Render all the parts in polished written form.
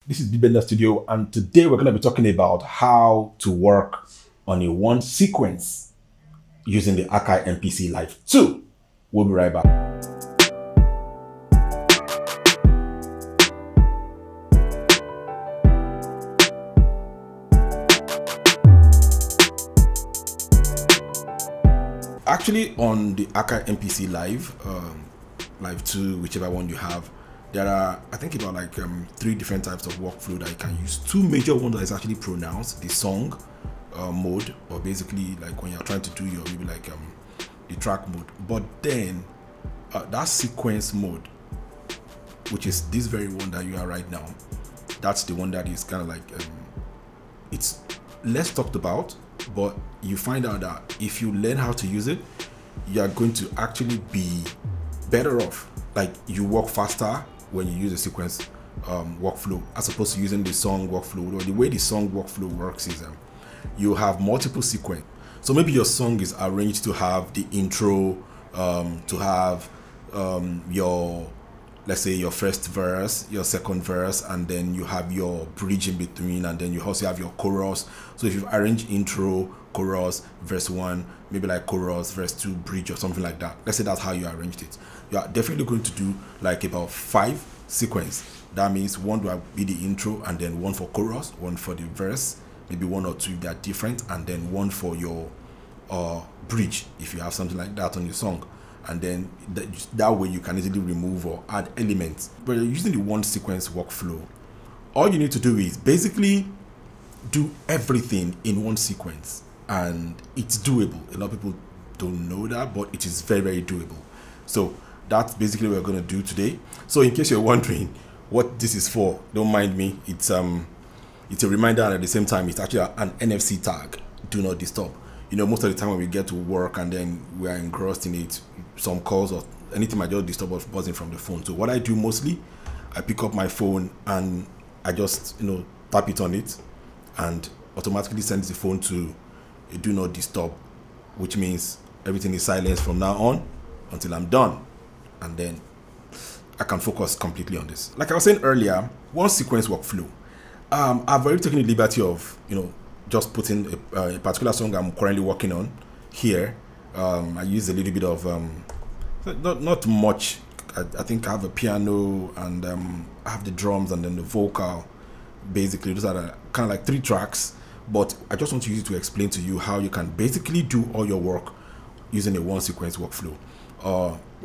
This is Bibenda Studio, and today we're going to be talking about how to work on a one sequence using the Akai MPC Live 2. We'll be right back. Actually, on the Akai MPC Live, Live 2, whichever one you have, there are, I think, about like three different types of workflow that you can use. Two major ones that is actually pronounced: the song mode, or basically like when you're trying to do your maybe like the track mode. But then that sequence mode, which is this very one that you are right now, that's the one that is kind of like it's less talked about, but you find out that if you learn how to use it, you are going to actually be better off. Like, you work faster when you use a sequence workflow as opposed to using the song workflow. Or the way the song workflow works is you have multiple sequence. So maybe your song is arranged to have the intro, to have your, let's say, your first verse, your second verse, and then you have your bridge in between, and then you also have your chorus. So if you arrange intro, chorus, verse 1, maybe like chorus, verse 2, bridge, or something like that, let's say that's how you arranged it, you are definitely going to do like about 5 sequence. That means one will be the intro, and then one for chorus, one for the verse, maybe 1 or 2 if they are different, and then one for your bridge if you have something like that on your song. And then that way you can easily remove or add elements. But using the one sequence workflow, all you need to do is basically do everything in one sequence, and it's doable. A lot of people don't know that, but it is very, very doable. So that's basically what we're going to do today. So in case you're wondering what this is for, don't mind me. It's a reminder, and at the same time it's actually an NFC tag: do not disturb. You know, most of the time when we get to work and then we are engrossed in it, some calls or anything might just disturb us buzzing from the phone. So what I do mostly, I pick up my phone and I just, tap it on it, and automatically sends the phone to a do not disturb, which means everything is silenced from now on until I'm done, and then I can focus completely on this. Like I was saying earlier, one sequence workflow. I've already taken the liberty of, just putting a particular song I'm currently working on here. I use a little bit of not much. I think I have a piano, and I have the drums, and then the vocal. Basically, those are kind of like 3 tracks, but I just want to use it to explain to you how you can basically do all your work using a one sequence workflow.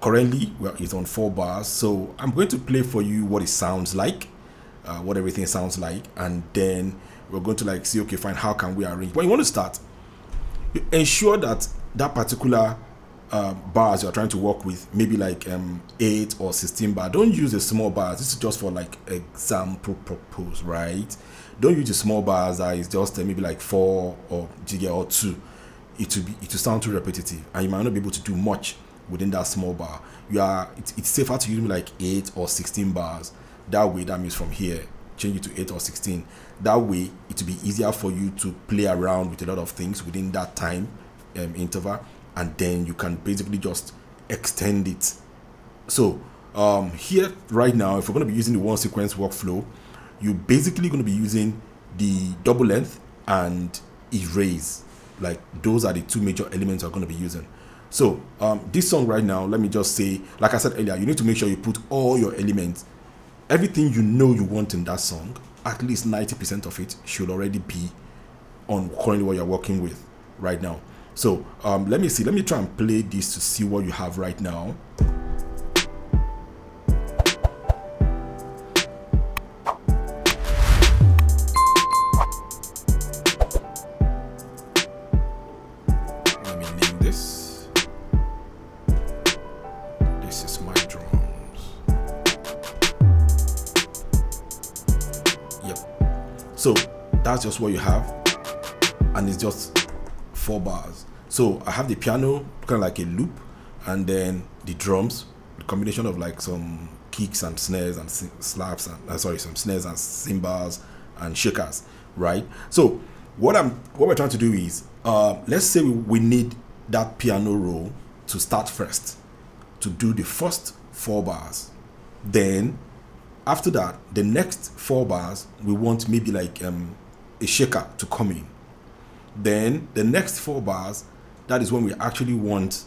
Currently, well, it's on 4 bars, so I'm going to play for you what it sounds like, what everything sounds like, and then we're going to like see, okay, fine, how can we arrange? When you want to start, ensure that that particular bars you're trying to work with, maybe like 8 or 16 bar. Don't use the small bars. This is just for like example purpose, right? Don't use the small bars that is just maybe like 4 or jigger or 2. It will sound too repetitive, and you might not be able to do much within that small bar. It's safer to use like 8 or 16 bars. That way, that means from here, change it to 8 or 16. That way it will be easier for you to play around with a lot of things within that time interval, and then you can basically just extend it. So here right now, if we're going to be using the one sequence workflow, you're basically going to be using the double length and erase. Like, those are the 2 major elements you're going to be using. So this song right now, let me just say, like I said earlier, you need to make sure you put all your elements, everything you want in that song. At least 90% of it should already be on currently what you're working with right now. So let me try and play this to see what you have right now. Let me name this. This is my drums. Yep. So that's just what you have, and it's just 4 bars. So I have the piano, kind of like a loop, and then the drums, the combination of like some kicks and snares and slaps, and some snares and cymbals and shakers, right? So what we're trying to do is, let's say we need that piano roll to start first, to do the first 4 bars. Then After that, the next 4 bars, we want maybe like a shaker to come in. Then the next 4 bars, that is when we actually want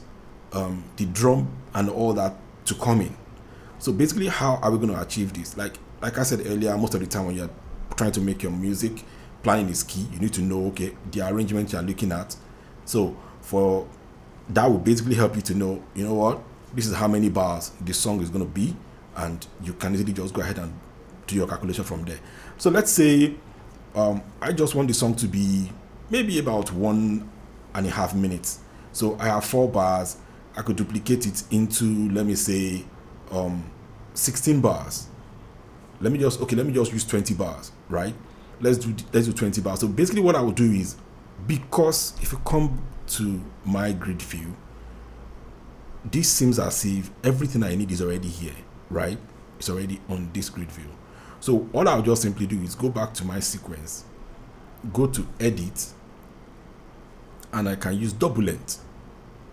the drum and all that to come in. So basically, how are we going to achieve this? Like I said earlier, most of the time when you're trying to make your music, planning is key. You need to know, okay, the arrangement you're looking at. So for that will basically help you to know, you know what, this is how many bars this song is going to be, and you can easily just go ahead and do your calculation from there. So let's say I just want the song to be maybe about 1.5 minutes. So I have 4 bars. I could duplicate it into, let me say, 16 bars. Let me just use 20 bars, right? Let's do 20 bars. So basically what I will do is, because if you come to my grid view, this seems as if everything I need is already here, right? It's already on this grid view. So all I'll just simply do is go back to my sequence, go to edit, and I can use double length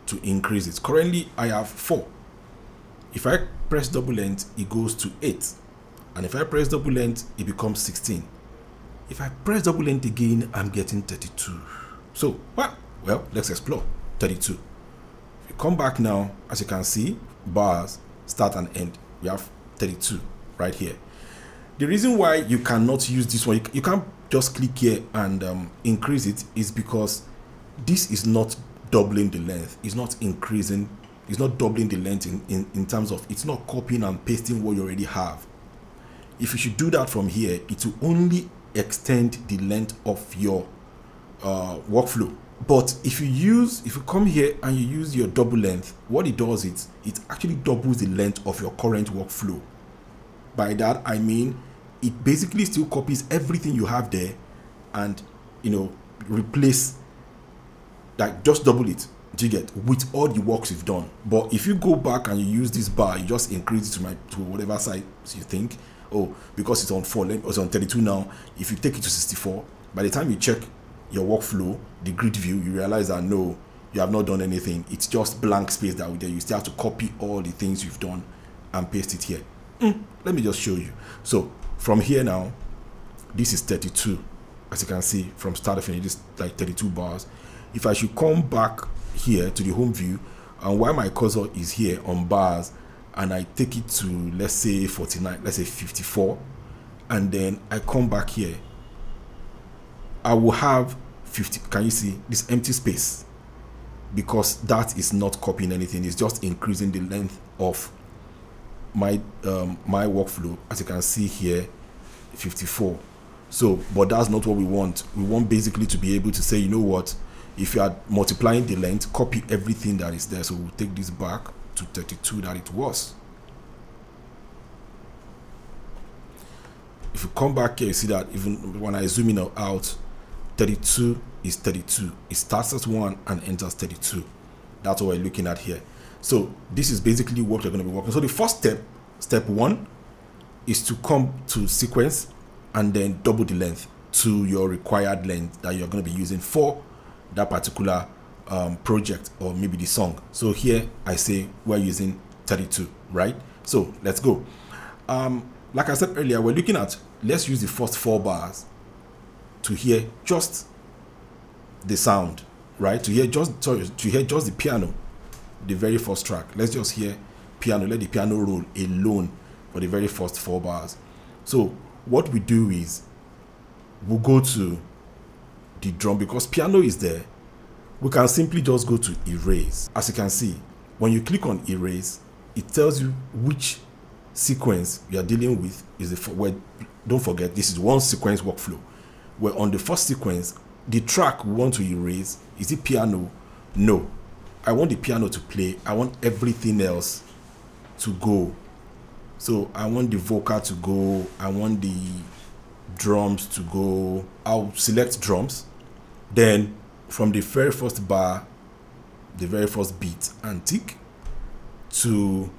to increase it. Currently I have 4. If I press double length, it goes to 8, and if I press double length, it becomes 16. If I press double length again, I'm getting 32. So what? Well, let's explore 32. If you come back now, as you can see, bars start and end. We have 32 right here. The reason why you cannot use this one, you can't just click here and increase it, is because this is not doubling the length. It's not increasing. It's not doubling the length in terms of, it's not copying and pasting what you already have. If you should do that from here, it will only extend the length of your workflow. But if you come here and you use your double length, what it does is it actually doubles the length of your current workflow. By that I mean, it basically still copies everything you have there and, you know, replace, like, just double it, do you get, with all the works you've done. But if you go back and you use this bar, you just increase it to whatever size you think. Oh, because it's on 4, it's on 32 now. If you take it to 64, by the time you check your workflow, the grid view, you realize that no, you have not done anything. It's just blank space that there. You still have to copy all the things you've done and paste it here. Let me just show you. So from here now, this is 32. As you can see, from start to finish, this is like 32 bars. If I should come back here to the home view, and while my cursor is here on bars, and I take it to, let's say 49, let's say 54, and then I come back here, I will have 50. Can you see this empty space? Because that is not copying anything. It's just increasing the length of my my workflow. As you can see here, 54. So, but that's not what we want. We want basically to be able to say, you know what, if you are multiplying the length, copy everything that is there. So we'll take this back to 32 that it was. If you come back here, you see that even when I zoom in or out, 32 is 32. It starts as 1 and ends as 32. That's what we're looking at here. So this is basically what you're going to be working. So the first step 1, is to come to sequence and then double the length to your required length that you're going to be using for that particular project, or maybe the song. So here I say we're using 32, right? So let's go. Like I said earlier, we're looking at, let's use the first 4 bars to hear just the sound, right? To hear just the piano, the very first track. Let's just hear piano. Let the piano roll alone for the very first 4 bars. So what we do is we'll go to the drum. Because piano is there, we can simply just go to erase. As you can see, when you click on erase, it tells you which sequence you are dealing with. Is the where, don't forget, this is one sequence workflow. Where on the first sequence, the track we want to erase, is it piano? No, I want the piano to play. I want everything else to go. So I want the vocal to go, I want the drums to go. I'll select drums. Then from the very first bar, the very first beat, and tick to,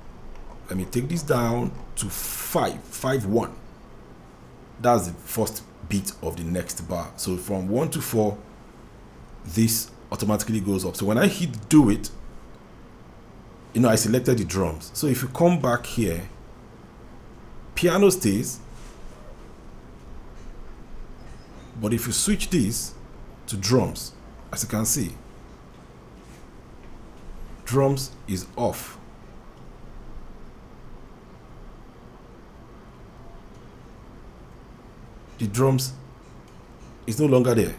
let me take this down to 5-1. That's the first beat of the next bar. So from 1 to 4, this automatically goes up. So when I hit do it, you know, I selected the drums. So if you come back here, piano stays, but if you switch this to drums, as you can see, drums is off. The drums is no longer there.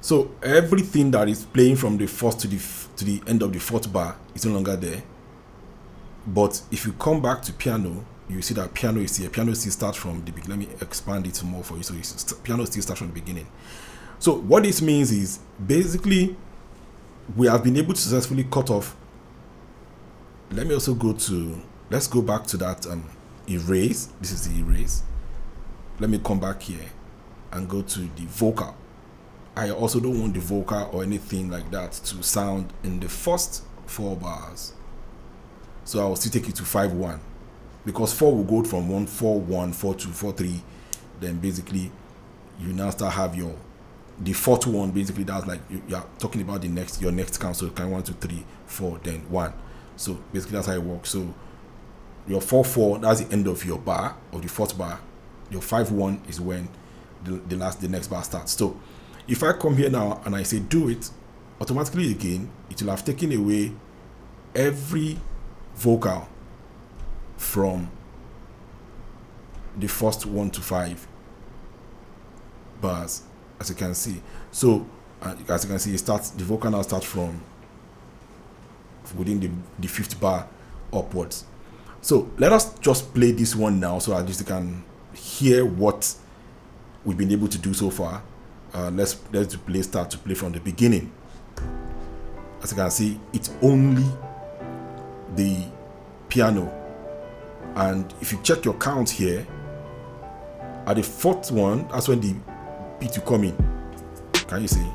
So everything that is playing from the first to the end of the fourth bar is no longer there. But if you come back to piano, you see that piano is here. Piano still starts from the beginning. Let me expand it more for you. So piano still starts from the beginning. So what this means is basically we have been able to successfully cut off. Let me also let's go back to that erase. This is the erase. Let me come back here and go to the vocal. I also don't want the vocal or anything like that to sound in the first 4 bars. So I will still take it to 5-1, because 4 will go from 1-4-1, 4-2, 4-3. Then basically you now start have the fourth one. Basically that's like you are talking about your next count. So kind of 1, 2, 3, 4, then 1. So basically that's how it works. So your 4-4, that's the end of your bar, of the fourth bar. Your 5-1 is when the next bar starts. So if I come here now and I say do it, automatically again, it will have taken away every vocal from the first 1 to 5 bars, as you can see. So as you can see, the vocal now starts from within the 5th bar upwards. So let us just play this one now, so at least you can hear what we've been able to do so far. Let's start to play from the beginning. As you can see, it's only the piano, and if you check your count here, at the 4th one, that's when the beat will come in. Can you see?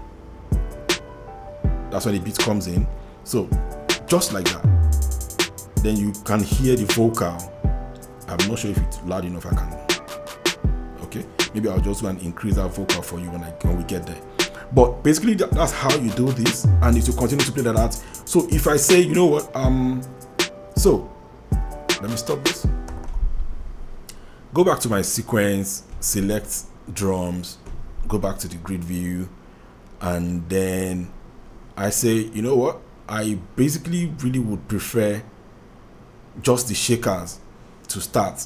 That's when the beat comes in. So just like that, then you can hear the vocal. I'm not sure if it's loud enough. I can. Okay, maybe I'll just go and increase that vocal for you when we get there. But basically that's how you do this, and if you continue to play that. So if I say, you know what, so let me stop this, go back to my sequence, select drums, go back to the grid view, and then I say, you know what, I basically really would prefer just the shakers to start.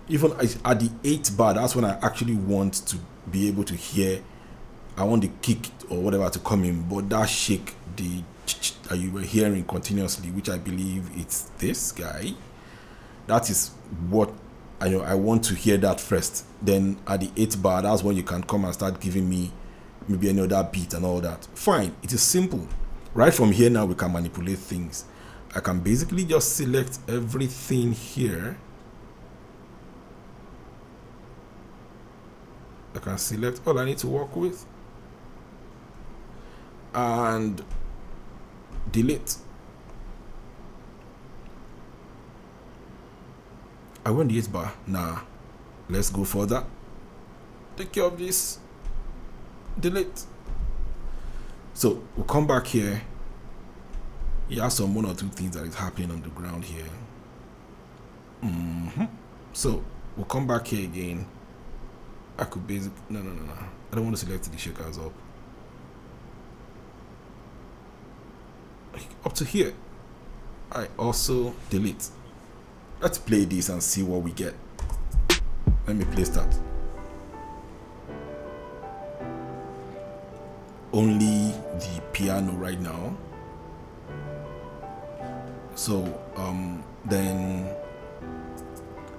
Even at the 8th bar, that's when I actually want to be able to hear. I want the kick or whatever to come in, but that shake, that you were hearing continuously, which I believe it's this guy, that is what I want to hear that first. Then at the 8th bar, that's when you can come and start giving me maybe another beat and all that. Fine, it is simple. Right from here now we can manipulate things. I can basically just select everything here. I can select all I need to work with and delete. I want the 8th bar. Nah, let's go further. Take care of this. Delete. So we'll come back here. You have some 1 or 2 things that is happening on the ground here. So we'll come back here again. I could basically no. I don't want to select the shakers up to here. I also delete. Let's play this and see what we get. Let me play start. Only the piano right now. So then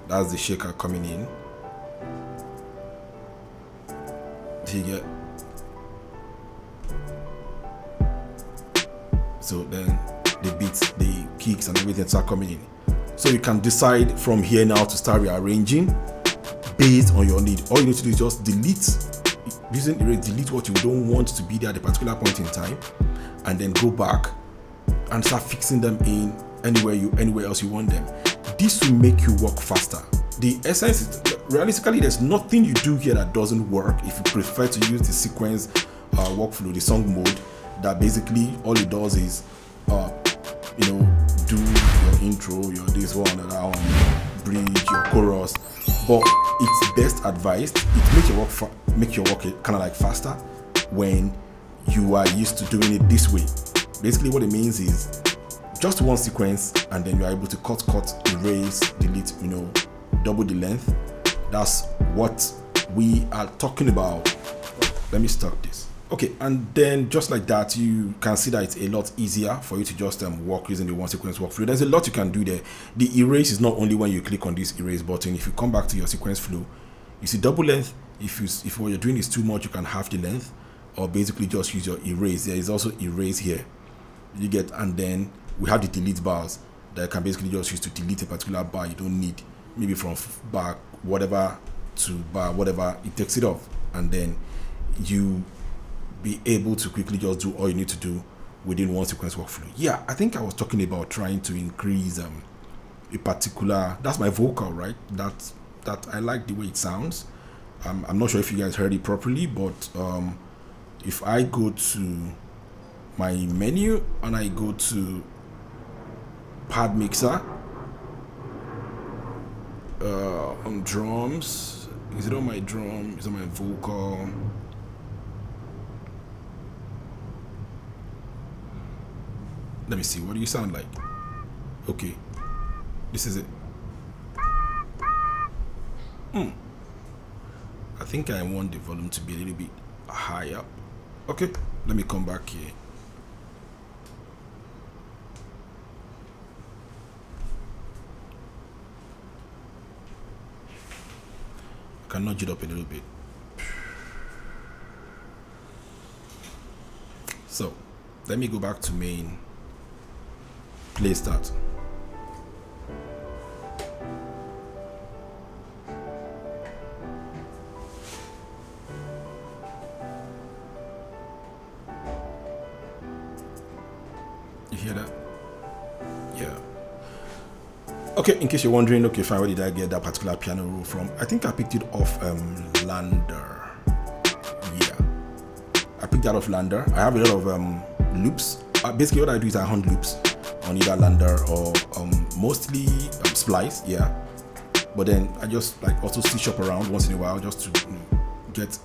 that's the shaker coming in. You get. So then the beats, the kicks and everything start coming in. So you can decide from here now to start rearranging based on your need. All you need to do is just delete, using erase, delete what you don't want to be there at a particular point in time, and then go back and start fixing them in anywhere else you want them. This will make you work faster. The essence is, realistically, there's nothing you do here that doesn't work if you prefer to use the sequence workflow, the song mode, that basically all it does is do your intro, your this one, that one, bridge, your chorus. But it's best advised. It makes your work kind of like faster when you are used to doing it this way. Basically, what it means is just one sequence, and then you are able to cut, erase, delete, double the length. That's what we are talking about. Let me start this. Okay, and then just like that, you can see that it's a lot easier for you to just work using the one sequence workflow. There's a lot you can do there. The erase is not only when you click on this erase button. If you come back to your sequence flow, you see double length. If what you're doing is too much, you can halve the length, or basically just use your erase. There is also erase here. You get, and then we have the delete bars that you can basically just use to delete a particular bar you don't need, maybe from bar whatever to bar whatever. It takes it off, and then you be able to quickly just do all you need to do within one sequence workflow. Yeah, I think I was talking about trying to increase a particular, that's my vocal, right? That I like the way it sounds. I'm not sure if you guys heard it properly, but if I go to my menu and I go to pad mixer on drums, is it on my drum? Is it on my vocal? Let me see, what do you sound like? Okay, this is it. I think I want the volume to be a little bit higher. Okay, let me come back here. I can nudge it up a little bit. So let me go back to main. Play start. You hear that? Yeah. Okay, in case you're wondering, okay, fine, where did I get that particular piano roll from? I think I picked it off Lander. Yeah, I picked that off Lander. I have a lot of loops. Basically, what I do is I hunt loops on either Lander or mostly Splice, yeah. But then I just like also switch up around once in a while just to get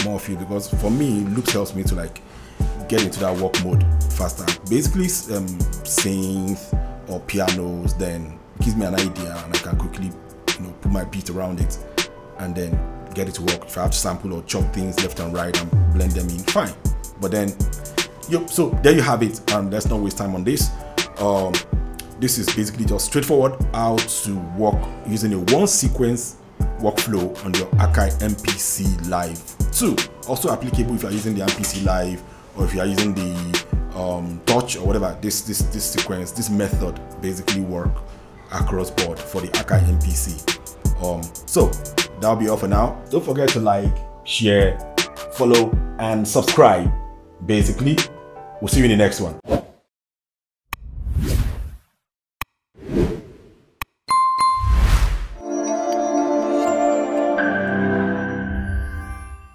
more feel, because for me loops helps me to like get into that work mode faster. Basically synth or pianos then gives me an idea and I can quickly put my beat around it and then get it to work. If I have to sample or chop things left and right and blend them in, fine. But then so there you have it, and let's not waste time on this. This is basically just straightforward how to work using a one sequence workflow on your Akai MPC Live 2. Also applicable if you are using the MPC Live or if you are using the Touch or whatever. This sequence, this method basically work across board for the Akai MPC. So that'll be all for now. Don't forget to like, share, follow, and subscribe. Basically, we'll see you in the next one.